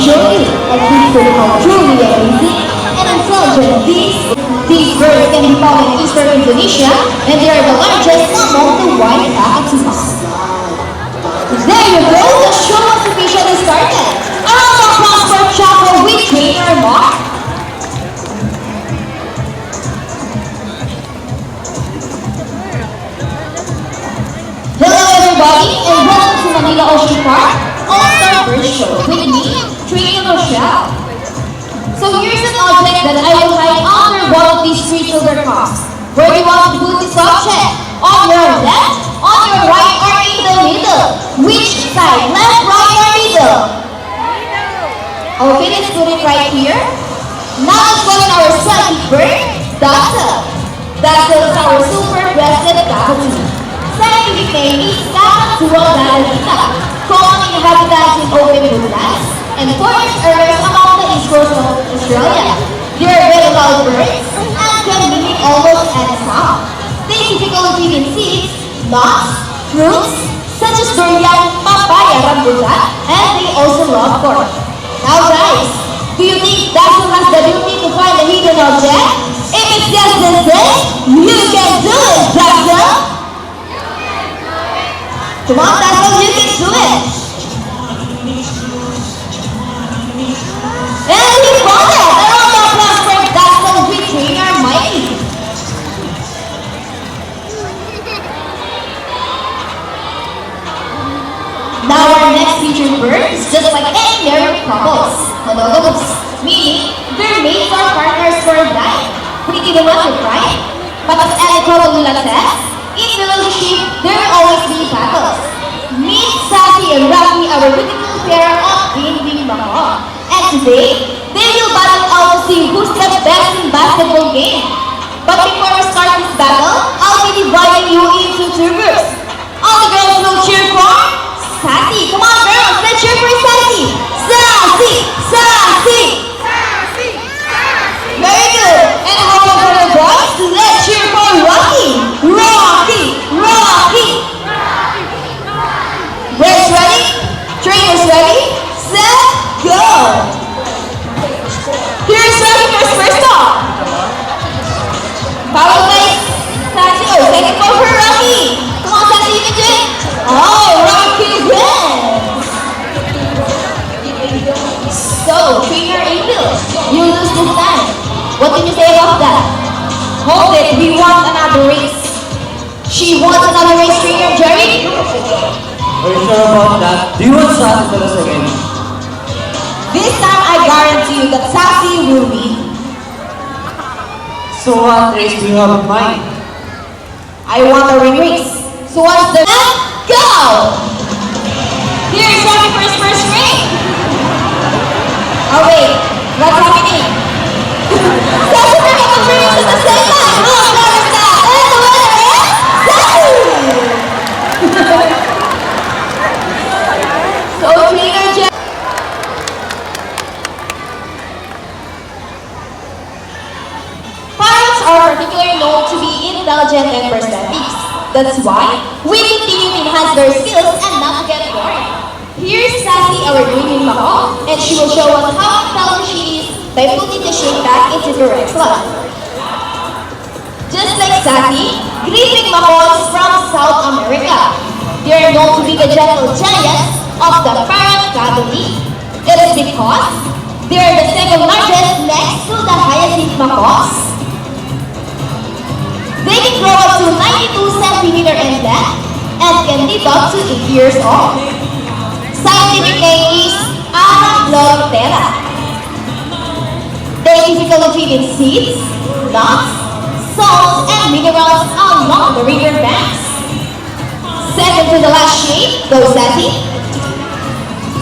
show you a quick to how truly amazing and intelligent these birds can be found in eastern Indonesia, and they are the largest among the white cockatoos. There you go, the show has officially started. A round of applause for Chaco with trainer Mark. Hello everybody, and welcome to Manila Ocean Park All-Star Bird Show with me, Trainer Rochelle. So here's an object that I will hide under one of these three silver cups. Where do you want to put this object? On your left, on your right, or in the middle? Which side? Left, right, or middle? Okay, let's put it right here. Now let's put in our selfie bird, Dazzle. Dazzle is our super-breasted cockatoo. Scientific name is Cacatual dazzlita, common in habitats in open woodlands and forest areas along the east coast of Australia. They are very loud birds and can mimic almost any sound. They typically feed in seeds, nuts, fruits, such as durian, papaya, rambutan, and they also love corn. Now guys, do you think Dazzle has the ability to find a hidden object? If it's yes, then say, you can do it, Dazzle! Come on, Dazzle, you can do it! And we found it! A round of applause for Dazzle with trainer Mikey. Now our next featured bird is just like any married couples, monogamous, meaning their mates are partners for life. Pretty romantic, right? But as any couple will attest, in relationship, there will always be battles. Meet Sassy and Rocky, our beautiful pair of Bing Mako. And today, they will battle out to see who's the best in basketball game. But before we start this battle, I'll be dividing you into two groups. All the girls will cheer for Sassy. Come on girls, let's cheer for Sassy. Sassy! Sassy! Sassy! Sassy! Very good. And how about for the boys? Let's cheer for Rocky. Rocky! Rocky! Birds ready? Trainers ready? Set, go! Here's Rocky first off. Followed by Sassy. Oh, second one for Rocky. Come on, Sassy, you can do it. Oh, Rocky wins! So, Trainer April, you lose this time. What can you say about that? Hold it, we want another race. She wants another race, Trainer Jerry? Are you sure about that? Do you want Sassy to us again? This time I guarantee you that Sassy will win. So what race do you have in mind? I want a ring race. So what's the go? Here's Rocky first ring. Oh wait, what's happening? Sassy bring up the rings at the same time. Oh, what is that? And the winner is Sassy! So Trainer Jeff. Parrots are particularly known to be intelligent and perceptive. That's why we continue to enhance their skills and not get bored. Here's Sassy, our Green Mako, and she will show us how intelligent she is by putting the shape back into the correct slot. Just like Sassy, Green Mako is from South America. They are known to be the gentle giants of the parrot family. It is because they are the second largest next to the hyacinth macaws. They can grow up to 92 centimeters in length and can live up to 8 years old. Scientific name is Anablotera. They typically feed in seeds, nuts, salts, and minerals along the river banks. Second to the last shade, go Sassy.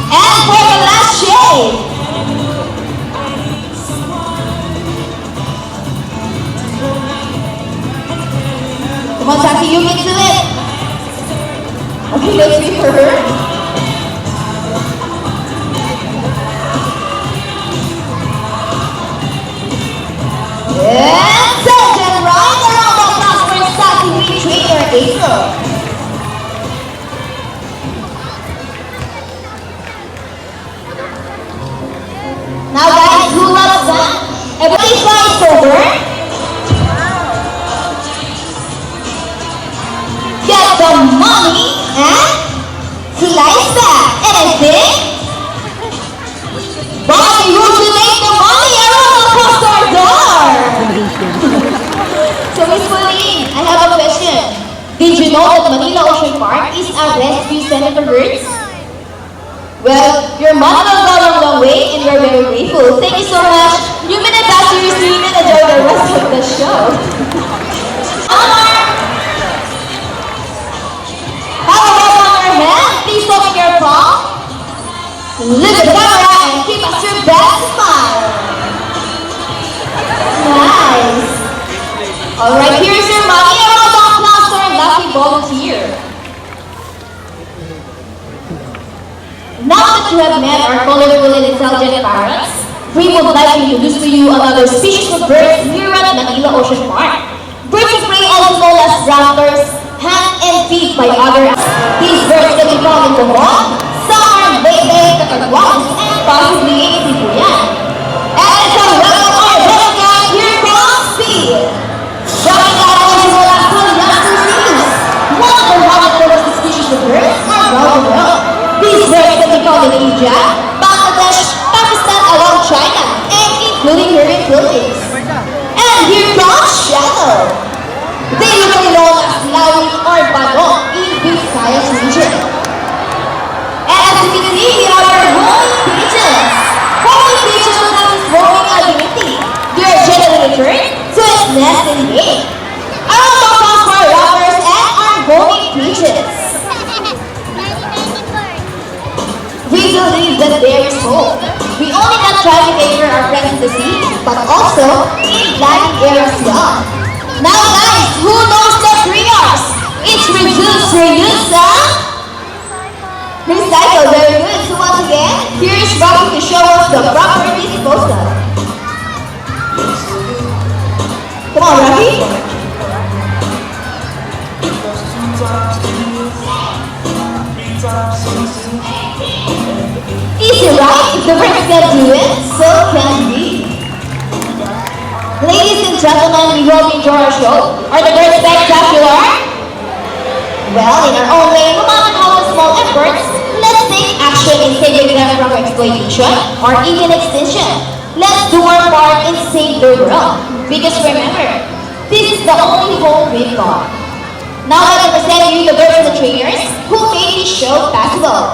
And for the last shade, come on, Sassy, you can do it. Okay, let's wait for her. And second round, a round of applause for Sassy with Trainer April. over, get the money, and slice that. And I think, Bobby, would you make the money around the customer door? So Miss Pauline, I have a question. Did you know that Manila Ocean Park is a rescue center for birds? Well, your money will go a long way and we're very grateful. Thank you so much. You may not have to receive and enjoy the rest of the show. Honor! Have a roll on your hand. Please open your palm. Look at the camera and keep us your best smile. Nice. Alright, here's your money. A round of applause for a lucky volunteer. Now that you have met our colorful and intelligent parrots, we would like to introduce to you another species of birds here at Manila Ocean Park. Birds of prey, also known as raptors, hunt and feed by others. These birds can be found in the mall, summer, late, Cataguanes, and possibly in Sibuyan. And it's a welcome our welcome, here comes Speed. Dropping out also known as Youngster Seals. One of the most species of birds are brown. These birds can be found in India, Bangladesh, Pakistan, along China, and including here in Philippines. And here comes Shadow. They usually known as Lawi or Bagong in Visayas region. And as you can see, here are our homing pigeons. Homing pigeons have this homing ability. They are generally returned to its nest in game. Around the applause for our robbers and our homing pigeons. We believe that there is hope. We only not try to favor our friends in the sea, but also in land air as well. Now guys, who knows the 3 R's? It's reduce, reuse, and recycle. Very good. So once again, here is Rocky to show us the proper disposal. Come on, Rocky. Easy, right? If the birds can do it, so can we. Ladies and gentlemen, we hope you enjoy our show. Are the birds spectacular? Well, in our own way, no matter how small efforts, let's take action in saving them from exploitation or even extinction. Let's do our part and save the world. Because remember, this is the only home we've got. Now let me present you the birds and the trainers who made this show possible.